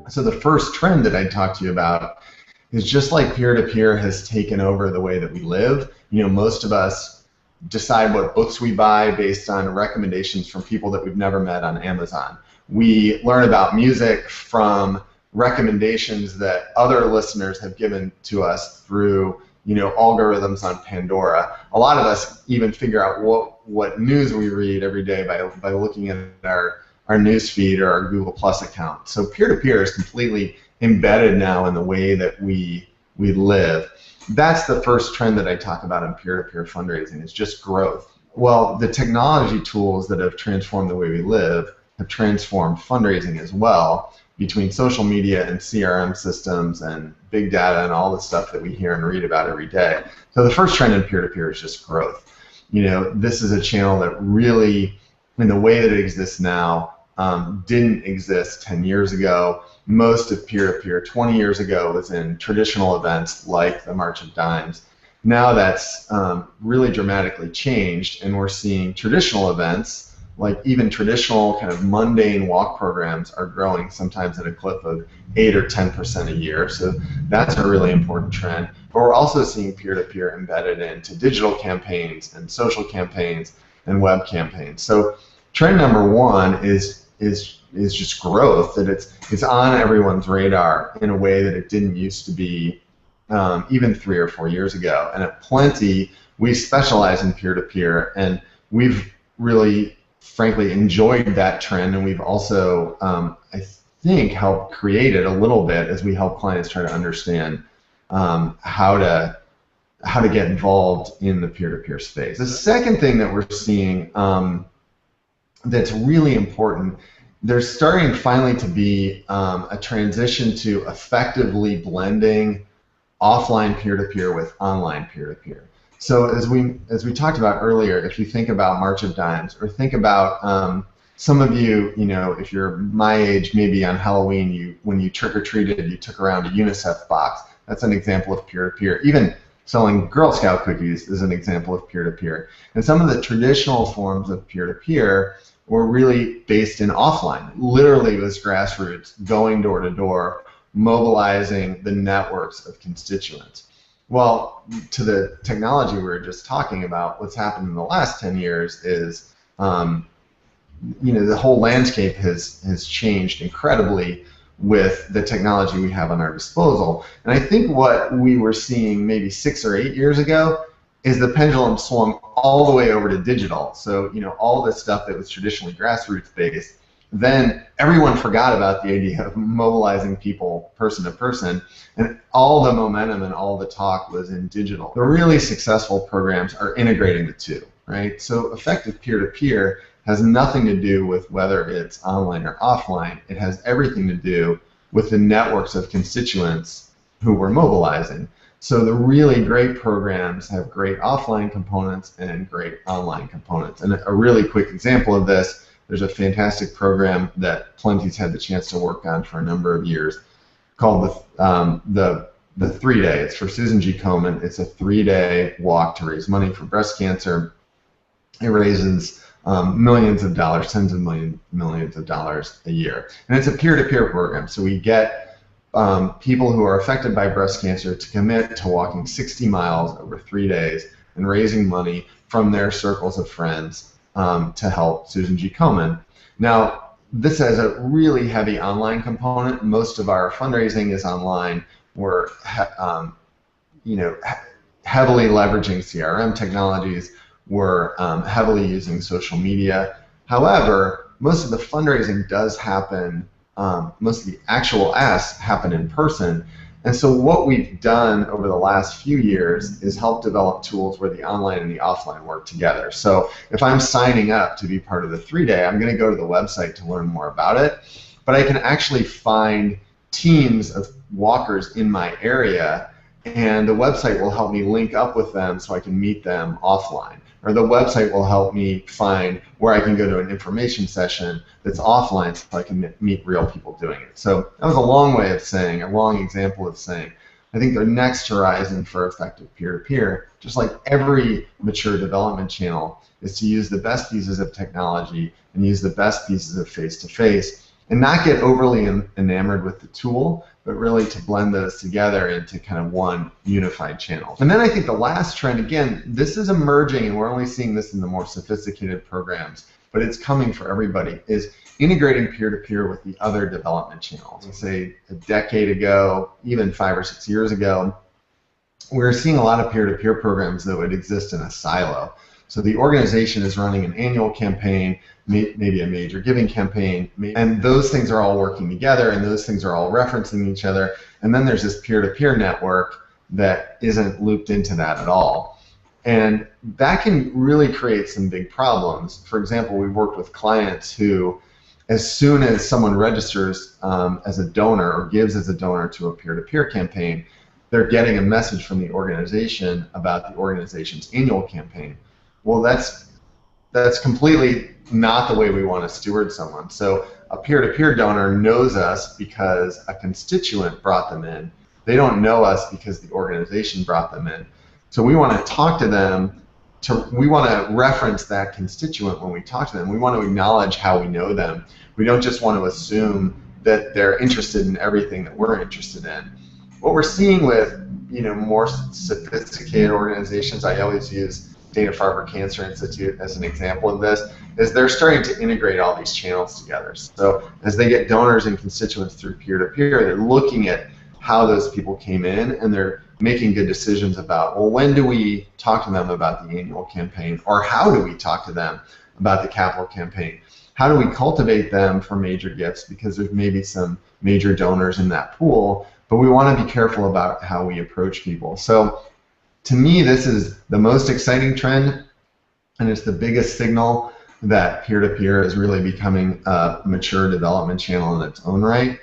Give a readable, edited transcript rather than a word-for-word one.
So the first trend that I talked to you about is just like peer-to-peer has taken over the way that we live. Most of us decide what books we buy based on recommendations from people that we've never met on Amazon. We learn about music from recommendations that other listeners have given to us through algorithms on Pandora. A lot of us even figure out what news we read every day by looking at our news feed or our Google Plus account. So peer-to-peer is completely embedded now in the way that we live. That's the first trend that I talk about in peer-to-peer fundraising. It's just growth. Well, the technology tools that have transformed the way we live have transformed fundraising as well, between social media and CRM systems and big data and all the stuff that we hear and read about every day. So the first trend in peer-to-peer is just growth. This is a channel that really, in the way that it exists now, didn't exist 10 years ago. Most of peer-to-peer 20 years ago was in traditional events like the March of Dimes. Now that's really dramatically changed, and we're seeing traditional events, like even traditional kind of mundane walk programs, are growing sometimes at a clip of 8 or 10% a year. So that's a really important trend. But we're also seeing peer-to-peer embedded into digital campaigns and social campaigns and web campaigns. So trend number one is just growth, that it's on everyone's radar in a way that it didn't used to be even 3 or 4 years ago. And at Plenty, we specialize in peer-to-peer, and we've really, frankly, enjoyed that trend, and we've also, I think, helped create it a little bit as we help clients try to understand how to get involved in the peer-to-peer space. The second thing that we're seeing that's really important, there's starting finally to be a transition to effectively blending offline peer-to-peer with online peer-to-peer. So as we talked about earlier, if you think about March of Dimes, or think about some of you, if you're my age, maybe on Halloween, when you trick-or-treated, you took around a UNICEF box. That's an example of peer-to-peer. Even selling Girl Scout cookies is an example of peer-to-peer. And some of the traditional forms of peer-to-peer were really based in offline. Literally, it was grassroots, going door to door, mobilizing the networks of constituents. Well, to the technology we were just talking about, what's happened in the last 10 years is, the whole landscape has changed incredibly with the technology we have on our disposal. And I think what we were seeing maybe 6 or 8 years ago is the pendulum swung all the way over to digital. So, all this stuff that was traditionally grassroots based, then everyone forgot about the idea of mobilizing people person to person, and all the momentum and all the talk was in digital. The really successful programs are integrating the two, right? So effective peer-to-peer has nothing to do with whether it's online or offline. It has everything to do with the networks of constituents who we're mobilizing. So the really great programs have great offline components and great online components. And a really quick example of this, there's a fantastic program that Plenty's had the chance to work on for a number of years called the 3-Day. It's for Susan G. Komen. It's a 3-day walk to raise money for breast cancer. It raises millions of dollars, tens of millions of dollars a year. And it's a peer-to-peer program. So we get people who are affected by breast cancer to commit to walking 60 miles over 3 days and raising money from their circles of friends to help Susan G. Komen. Now, this has a really heavy online component. Most of our fundraising is online. We're heavily leveraging CRM technologies. We're heavily using social media. However, most of the fundraising does happen, most of the actual asks happen in person. And so what we've done over the last few years is help develop tools where the online and the offline work together. So if I'm signing up to be part of the 3-Day, I'm going to go to the website to learn more about it. But I can actually find teams of walkers in my area, and the website will help me link up with them so I can meet them offline. Or the website will help me find where I can go to an information session that's offline so I can meet real people doing it. So that was a long way of saying, a long example of saying, I think the next horizon for effective peer-to-peer, just like every mature development channel, is to use the best pieces of technology and use the best pieces of face-to-face and not get overly enamored with the tool, but really to blend those together into kind of one unified channel. And then I think the last trend, again, this is emerging, and we're only seeing this in the more sophisticated programs, but it's coming for everybody, is integrating peer-to-peer with the other development channels. Say a decade ago, even 5 or 6 years ago, we were seeing a lot of peer-to-peer programs that would exist in a silo. So the organization is running an annual campaign, maybe a major giving campaign, and those things are all working together, and those things are all referencing each other, and then there's this peer-to-peer network that isn't looped into that at all. And that can really create some big problems. For example, we've worked with clients who, as soon as someone registers as a donor or gives as a donor to a peer-to-peer campaign, they're getting a message from the organization about the organization's annual campaign. Well, that's completely not the way we want to steward someone. So a peer-to-peer donor knows us because a constituent brought them in. They don't know us because the organization brought them in. So we want to talk to them. We want to reference that constituent when we talk to them. We want to acknowledge how we know them. We don't just want to assume that they're interested in everything that we're interested in. What we're seeing with more sophisticated organizations, I always use Dana-Farber Cancer Institute as an example of this, is they're starting to integrate all these channels together. So as they get donors and constituents through peer-to-peer, they're looking at how those people came in, and they're making good decisions about, well, when do we talk to them about the annual campaign, or how do we talk to them about the capital campaign? How do we cultivate them for major gifts, because there's maybe some major donors in that pool, but we want to be careful about how we approach people. So to me, this is the most exciting trend, and it's the biggest signal that peer-to-peer is really becoming a mature development channel in its own right.